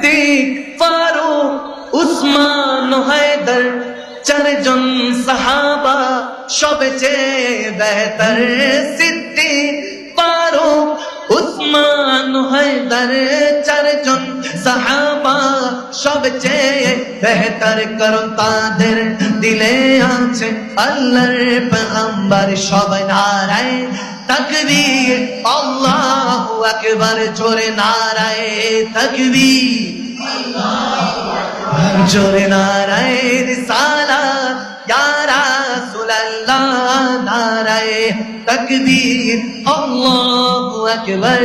সিদ্দিক ফারুক উসমান হায়দার চারজন সাহাবা সবচেয়ে বেহতর সিদ্দিক ফারুক উসমান হায়দার চারজন সাহাবা সবচেয়ে বেহতর করো তাদের দিলে আছে আল্লাহর পেগম্বর সবাই নারায়ে তাকবীর আল্লাহু আকবার জোরে নারায়ে তাকবীর জোরে নারায়ে রিসালাত ইয়া রাসূলুল্লাহ নারায়ে তাকবীর আল্লাহু আকবার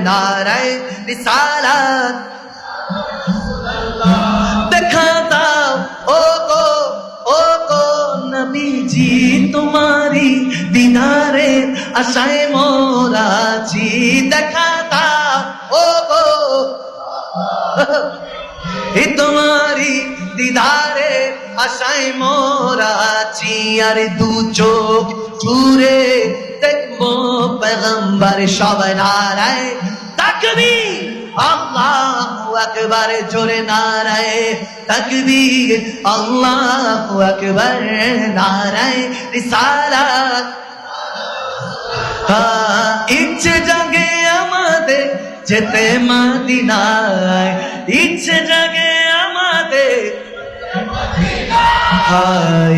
নারায়ে রিসালাত দেখা দাও ও গো নবীজি তোমারি দিদারে আশায় মোরা আছি দেখা দাও ও গো তোমারি দিদারে আশায় মোরা আছি আর দু চোখ জুড়ে দেখবো পেগম্বর সবাই নারায়ে তাকবীর আল্লাহু আকবার জোরে নারায়ে তাকবীর আল্লাহু আকবার নারায়ে রিসালাত ইচ্ছে জাগে আমাদের যেতে মদিনায় ইচ্ছে জাগে আমাদের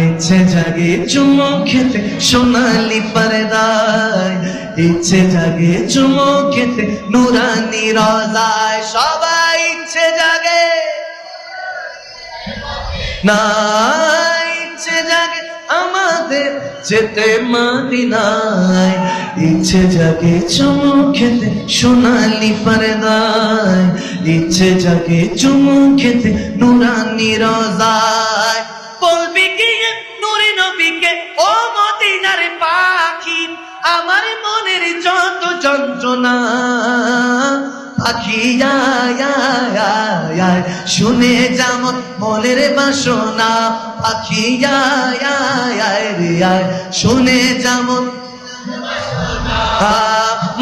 ইচ্ছে জাগে চুমো খেতে সোনালি পর্দায় ইচ্ছে জাগে চুমো খেতে নুরানি রোজায় সবাই ইচ্ছে জাগে না ইচ্ছে জাগে আমাদের যেতে মদিনায় ইচ্ছে জাগে চুমো খেতে সোনালি পর্দায় ইচ্ছে জাগে চুমো খেতে নুরানি রোজায় বলবি কি নূরে নবীকে ও মদিনার পাখি আমার মনের যত যন্ত্রণা পাখি শুনে যেমন মনের বাসনা পাখি শুনে যেমন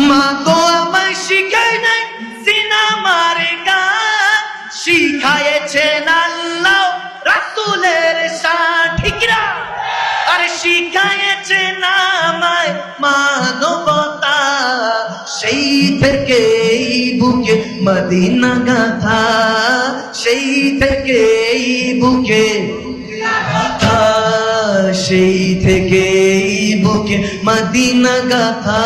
মা তো আমায় শিখায় নাই সিনেমার গান শিখায়েছেন আল্লাহ রাসূলের শান ঠিক না আরে শিখায়েছেন আমায় মানবতা সেই থেকে বুকে মদিনা গাথা সেই থেকে বুকে সেই থেকে বুকে মদিনা গাথা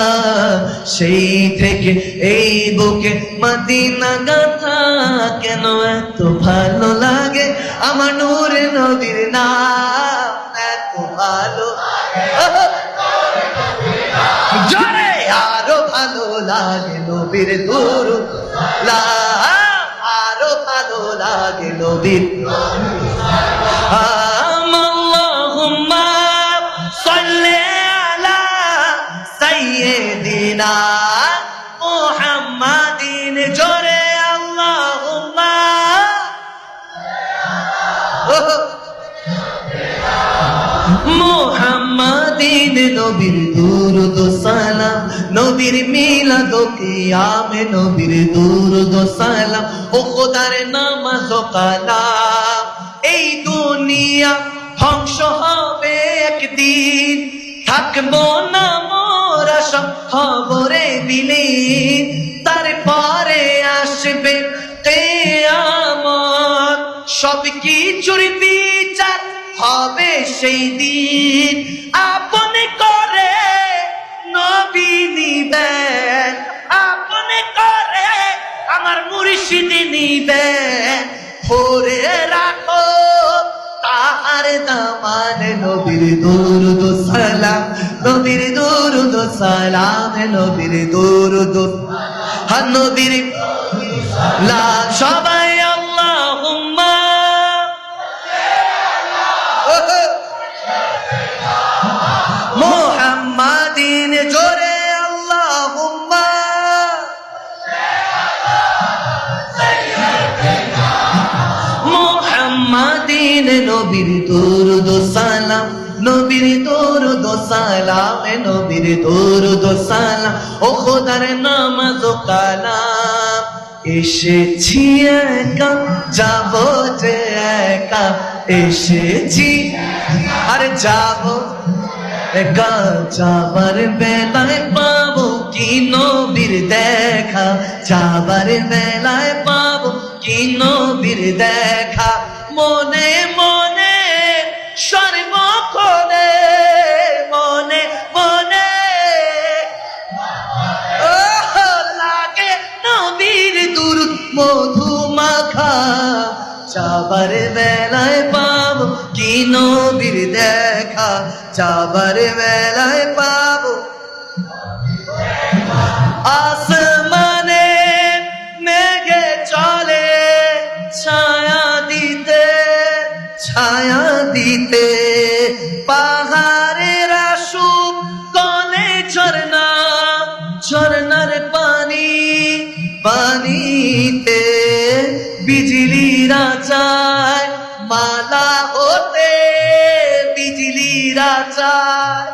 সেই থেকে এই বুকে মদিনা গাথা কেন এত ভালো লাগে আমার নূরে নবীর নাম এত ভালো জোরে আরো ভালো লাগে নবীর দুরূদ আরো ভালো লাগে নবীর আল্লাহুম্মা সাল্লি আলা সাইয়্যিদিনা মুহাম্মাদিন জোরে আল্লাহুম্মা মুহাম্মাদিন নবীর দুরূদ সালাম নবীর মিলাদ ও কিয়ামে নবীর দুরূদ সালাম ও খোদার নামাজ ও কালাম এই দুনিয়া ধ্বংস হবে একদিন থাকবো না মোরা সব খবরে বিলীন তারপরে আসবে কিয়ামত সব কিছুর বিচার হবে সেই দিন আপনি করে নবী নিবেন আপনি করে আমার মুর্শিদ নিবেন ভরে রাখো তাহার দামান নবীর দুরূদ সালাম নবীর দুরূদ সালাম নবীর দুরূদ নবীর লা সবাই আল্লাহুম্মা মুহাম্মাদিন জোরে আল্লাহুম্মা মুহাম্মাদিন নবীর দুরূদ সালাম নবীর দুরূদ সালাম নবীর দুরূদ সালাম ও খোদার নামাজ ও কালাম এসেছি একা যাব যে একা এসেছি আর যাব একা যাবার বেলায় পাবো কি নবীর দেখা যাবার বেলায় পাবো কি নবীর দেখা মনে মনে সর্বক্ষণে মনে মনে লাগে নবীর দুরূদ মধু মাখা যাবার বেলায় পাবো কি নবীর দেখা যাবার বেলায় পাবো আসমানে মেঘে চলে ছায়া দিতে পাহাড়ের আসুক কলে ঝরনা ঝরনার পানিতে বিজলিরা চায় মালা হতে বিজলিরা চায়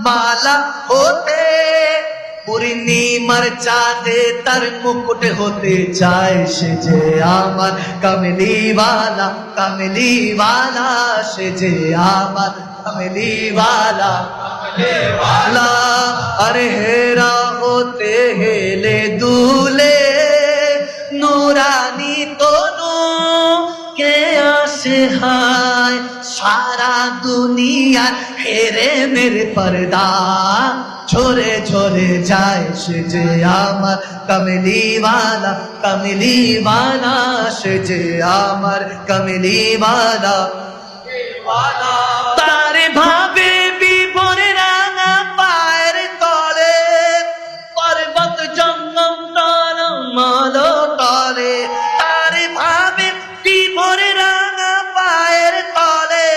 মালা হতে পূর্ণিমার চাঁদে তার মুকুট হতে চায় সে যে আমার কামলিওয়ালা কামলিওয়ালা সে যে আমার কামলিওয়ালা কামলিওয়ালা আরে হেরা হতে হেলে দুলে নুরানি তনু কে আসে হায় সারা দুনিয়ার হেরে মেরে পর্দা ছোরে ছোরে যায় সে যে আমার কামলিওয়ালা কামলিওয়ালা সে যে আমার কামলিওয়ালা তার ভাবে বিভোরে রাঙা পায়ের তলে পর্বত জঙ্গম টলমল টলে তার ভাবে বিভোরে রাঙা পায়ের তলে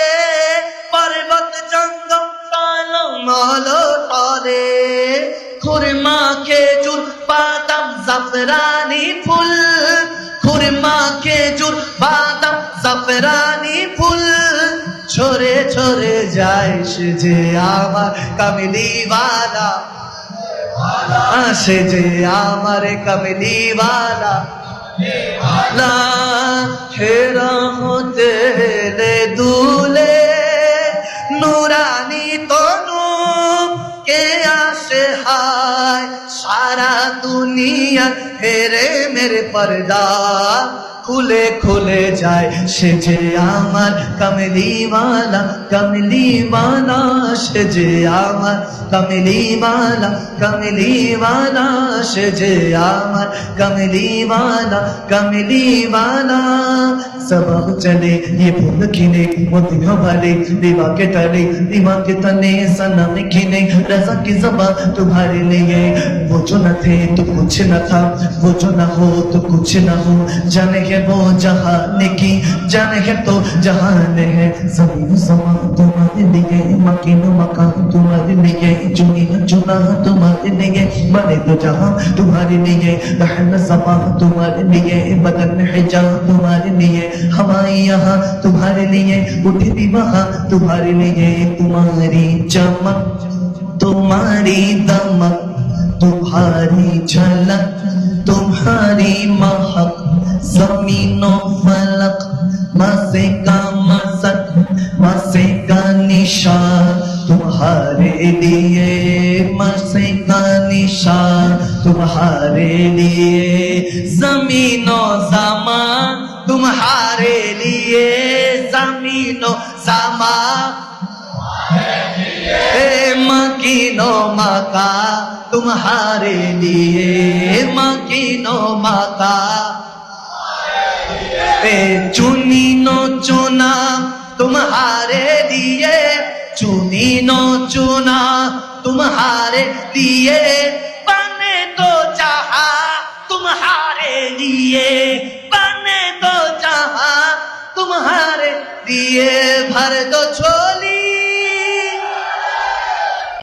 পর্বত জঙ্গম টলমল টলে খুরমা খেজুর বাদাম জাফরানি ফুল খুরমা খেজুর বাদাম জাফরানি ফুল ছোরে ছোরে যায় সে যে আমার কামলিওয়ালা সে যে আমার কামলিওয়ালা হেরা হতে দুলে নুরানি তনু কে আসে হায় সারা দুনিয়া হেরে মেরে পর্দা খুলে খুলে যায় সে যে আমার কামলিওয়ালা কামলিওয়ালা সে যে আমার কামলিওয়ালা কামলিওয়ালা সে যে আমার কামলিওয়ালা কাमलीवाला सबब चले ये फूल खिले मोती हवाले दीवा के तले दीवा के तले सनम खिले रजा की ज़बां तुम्हारे लिए वो जो न थे तो कुछ न था वो जो न हो तो कुछ न हो जाने है वो जहान की जाने है तो जहान है ज़मीन समा तुम्हारे लिए मकीन मकान तुम्हारे लिए चुनी चुना तुम्हारे लिए बने तो जहां तुम्हारे लिए रहन समा तुम्हारे लिए बदन हिजाब तुम्हारे लिए हवाएं यहाँ तुम्हारे लिए उठी भी वहाँ तुम्हारे लिए तुम्हारी चमक तुम्हारी दमक तुम्हारी झलक तुम्हारी महक ज़मीनों फलक मज़े का मज़क मज़े का निशान तुम्हारे लिए मज़े का निशान तुम्हारे लिए ज़मीनों ज़मान तुम्हारे लिए ज़मीनों ज़मान मकीनो मका तुम्हारे लिए मकीनो मका चुनी नो चुना तुम्हारे लिए चुनी नो चुना तुम्हारे लिए बने तो जहां तुम्हारे लिए बने तो जहां तुम्हारे लिए भर दो छोड़